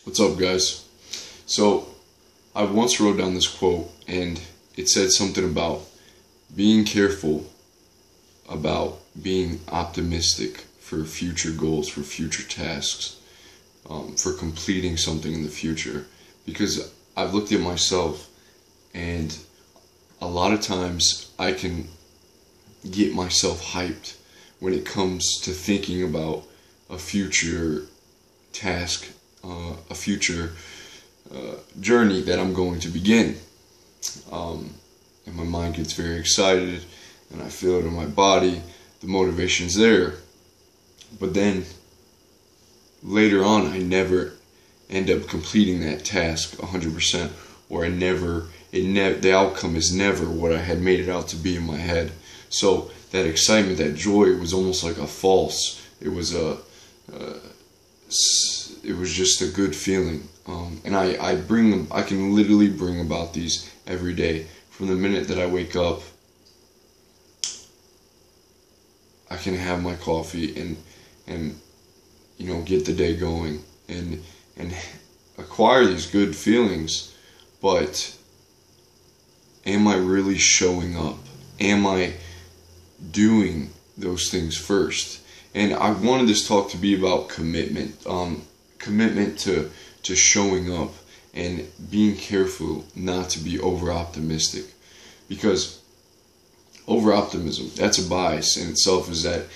What's up, guys? So, I once wrote down this quote, and it said something about being careful about being optimistic for future goals, for future tasks, for completing something in the future. Because I've looked at myself, and a lot of times I can get myself hyped when it comes to thinking about a future task, a future journey that I'm going to begin. And my mind gets very excited, and I feel it in my body. The motivation's there. But then later on, I never end up completing that task 100%, or the outcome is never what I had made it out to be in my head. So that excitement, that joy, was almost like a false. It was just a good feeling, and I can literally bring about these every day. From the minute that I wake up, I can have my coffee and get the day going and acquire these good feelings. But am I really showing up? Am I doing those things first? And I wanted this talk to be about commitment. Commitment to showing up and being careful not to be over optimistic, because over optimism, that's a bias in itself. Is that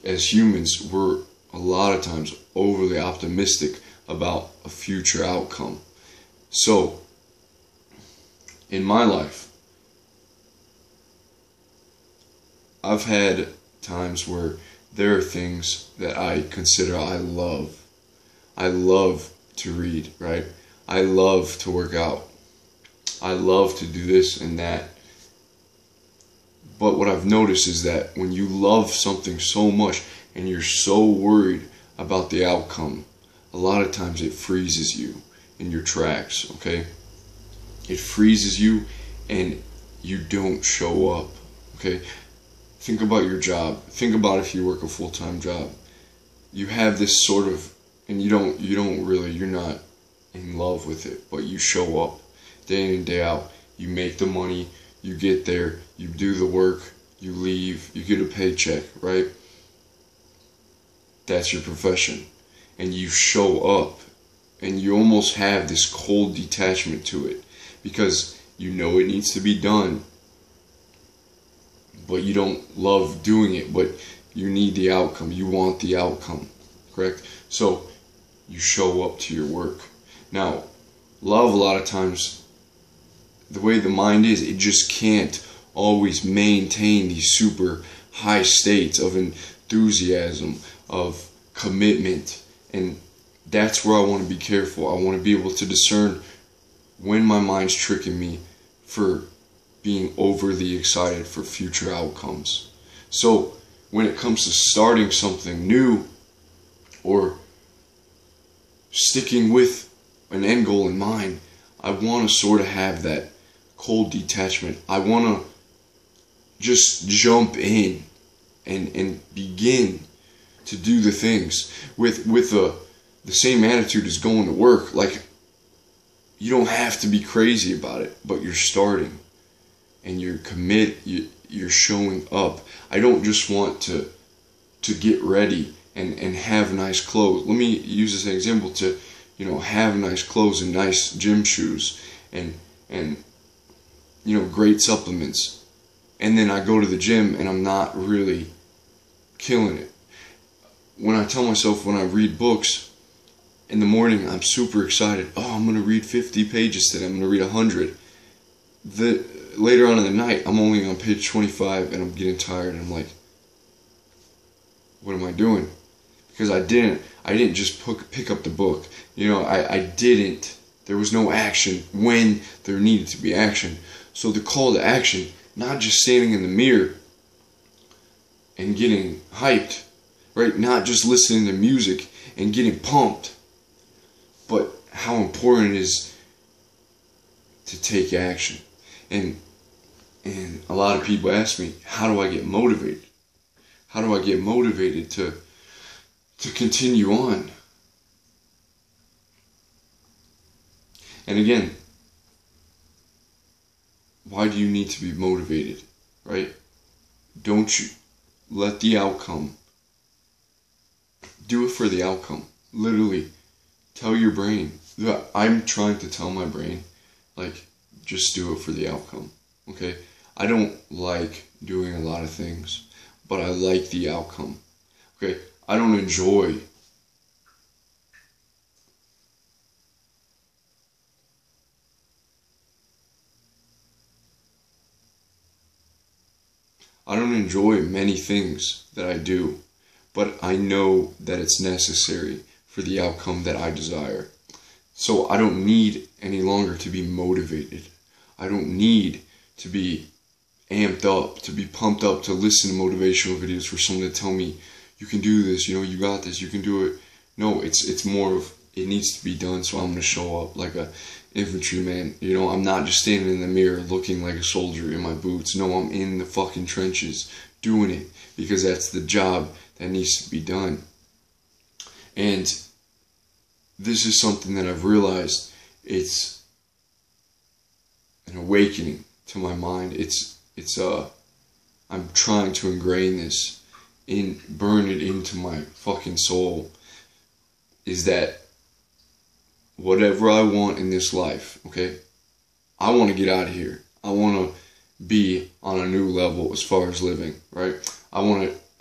as humans, we're a lot of times overly optimistic about a future outcome. So in my life, I've had times where there are things that I consider I love. I love to read, right? I love to work out. I love to do this and that. But what I've noticed is that when you love something so much and you're so worried about the outcome, a lot of times it freezes you in your tracks, okay? It freezes you and you don't show up, okay? Think about your job. Think about if you work a full-time job. You have this sort of, and you're not in love with it, but you show up day in and day out. You make the money, you get there, you do the work, you leave, you get a paycheck, right? That's your profession. And you show up, and you almost have this cold detachment to it, because you know it needs to be done, but you don't love doing it, but you need the outcome. You want the outcome, correct? So you show up to your work. Now, love, a lot of times, the way the mind is, it just can't always maintain these super high states of enthusiasm, of commitment. And that's where I want to be careful. I want to be able to discern when my mind's tricking me for being overly excited for future outcomes. So when it comes to starting something new or sticking with an end goal in mind, I want to sort of have that cold detachment. I want to just jump in and begin to do the things with the same attitude as going to work. Like, you don't have to be crazy about it, but you're starting and you're showing up. I don't just want to get ready and have nice clothes. Let me use this example to, have nice clothes and nice gym shoes and great supplements. And then I go to the gym and I'm not really killing it. When I tell myself, when I read books in the morning, I'm super excited. Oh, I'm going to read 50 pages today. I'm going to read 100. Later on in the night, I'm only on page 25 and I'm getting tired. And I'm like, what am I doing? Because I didn't just pick up the book. I didn't. There was no action when there needed to be action. So the call to action, not just standing in the mirror and getting hyped, right? Not just listening to music and getting pumped, but how important it is to take action. And a lot of people ask me, how do I get motivated? How do I get motivated to continue on? And again, why do you need to be motivated, right? Don't you let the outcome, do it for the outcome. Literally, tell your brain. I'm trying to tell my brain, like, just do it for the outcome, okay? I don't like doing a lot of things, but I like the outcome, okay? I don't enjoy many things that I do, but I know that it's necessary for the outcome that I desire. So I don't need any longer to be motivated. I don't need to be amped up, to be pumped up, to listen to motivational videos for someone to tell me, you can do this, you got this, you can do it. No, it's more of, it needs to be done, so I'm going to show up like a infantryman. I'm not just standing in the mirror looking like a soldier in my boots. No, I'm in the fucking trenches doing it because that's the job that needs to be done. And this is something that I've realized, it's an awakening to my mind. I'm trying to ingrain this burn it into my fucking soul, is that whatever I want in this life, okay, I want to get out of here. I want to be on a new level as far as living, right? I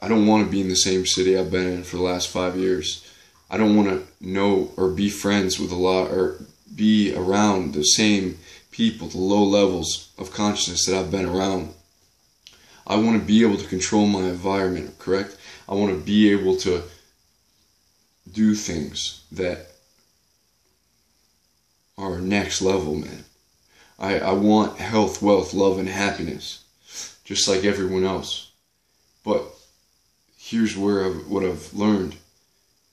don't want to be in the same city I've been in for the last 5 years. I don't want to know or be friends with or be around the same people, the low levels of consciousness that I've been around. I want to be able to control my environment, correct? I want to be able to do things that are next level, man. I want health, wealth, love, and happiness, just like everyone else. But here's what I've learned,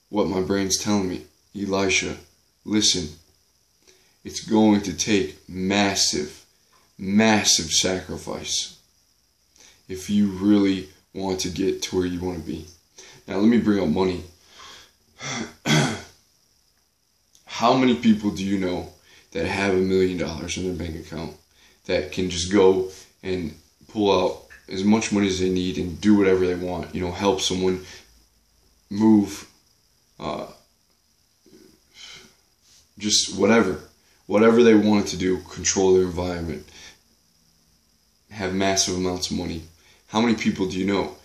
what my brain's telling me. Elisha, listen, it's going to take massive, massive sacrifice if you really want to get to where you want to be. Now let me bring up money. How many people do you know that have $1 million in their bank account that can just go and pull out as much money as they need and do whatever they want? Help someone move, just whatever they wanted to do, control their environment, have massive amounts of money. How many people do you know?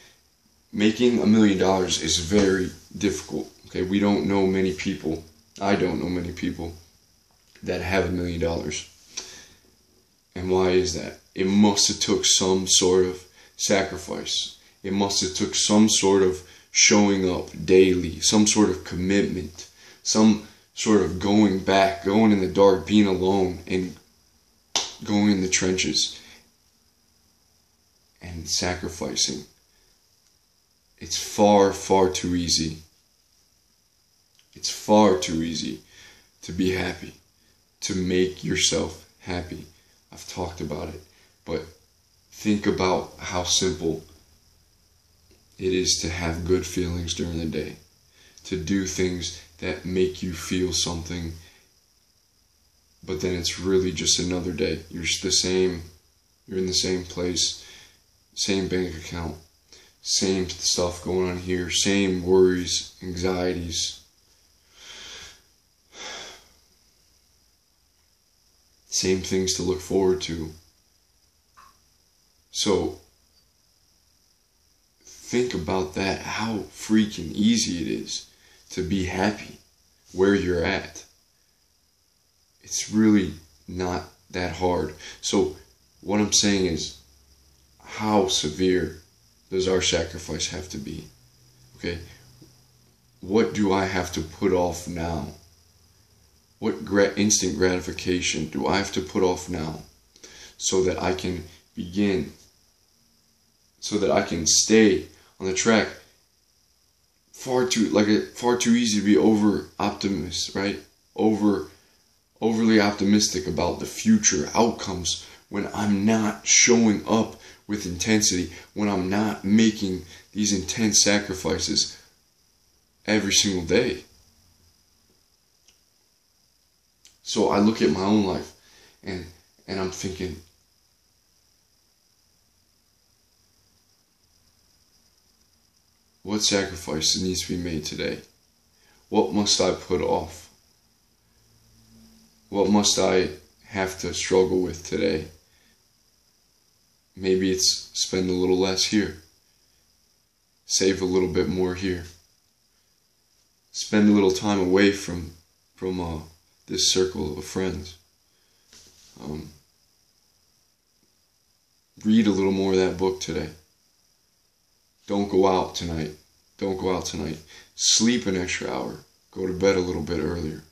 Making $1 million is very difficult. Okay, we don't know many people. I don't know many people that have $1 million. And why is that? It must have took some sort of sacrifice. It must have took some sort of showing up daily, some sort of commitment, some sort of going back, going in the dark, being alone, and going in the trenches and sacrificing. It's far, far too easy. It's far too easy to be happy, to make yourself happy. I've talked about it, but think about how simple it is to have good feelings during the day, to do things that make you feel something, but then it's really just another day. You're in the same place, same bank account, same stuff going on here, same worries, anxieties. Same things to look forward to. So think about that, how freaking easy it is to be happy where you're at. It's really not that hard. So what I'm saying is, how severe does our sacrifice have to be? Okay, what do I have to put off now? What instant gratification do I have to put off now so that I can begin, so that I can stay on the track? Far too easy to be over-optimist, right? Overly optimistic about the future outcomes when I'm not showing up with intensity, when I'm not making these intense sacrifices every single day. So I look at my own life and I'm thinking, what sacrifice needs to be made today? What must I put off? What must I have to struggle with today? Maybe it's spend a little less here. Save a little bit more here. Spend a little time away from this circle of friends. Read a little more of that book today. Don't go out tonight. Don't go out tonight. Sleep an extra hour. Go to bed a little bit earlier.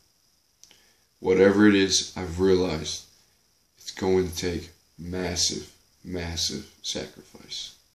Whatever it is, I've realized it's going to take massive, massive sacrifice.